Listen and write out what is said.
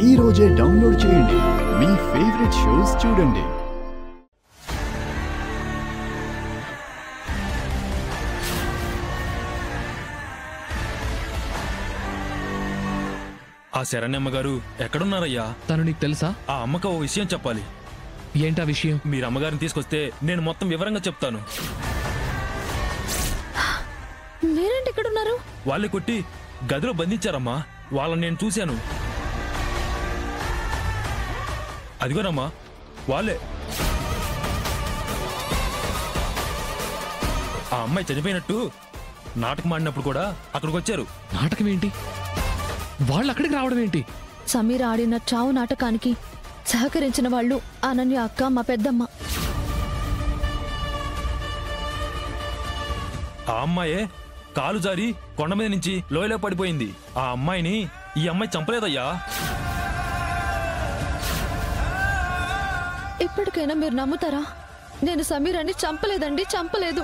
ఈ రోజే డౌన్లోడ్ చేయండి. మీ ఫేవరెట్ షోస్ చూడండి. ఆ శరణ్యమ్మ గారు ఎక్కడున్నారయ్యా? తను నీకు తెలుసా? ఆ అమ్మకు ఓ విషయం చెప్పాలి. ఏంటా విషయం? మీరు అమ్మగారిని తీసుకొస్తే నేను మొత్తం వివరంగా చెప్తాను. మీరేంటి ఇక్కడున్నారు? వాళ్ళే కొట్టి గదిలో బంధించారమ్మా. వాళ్ళని నేను చూశాను. అదిగోనమ్మా వాళ్ళే. ఆ అమ్మాయి చనిపోయినట్టు నాటకం ఆడినప్పుడు కూడా అక్కడికి వచ్చారు. నాటకం ఏంటి? వాళ్ళు అక్కడికి రావడం ఏంటి? సమీర ఆడిన చావు నాటకానికి సహకరించిన వాళ్ళు అనన్య అక్క, మా పెద్దమ్మ. ఆ అమ్మాయే కాలు జారి కొండ మీద నుంచి లోయలో పడిపోయింది. ఆ అమ్మాయిని ఈ అమ్మాయి చంపలేదయ్యా. ఇప్పటికైనా మీరు నమ్ముతారా? నేను సమీరాన్ని చంపలేదండి, చంపలేదు.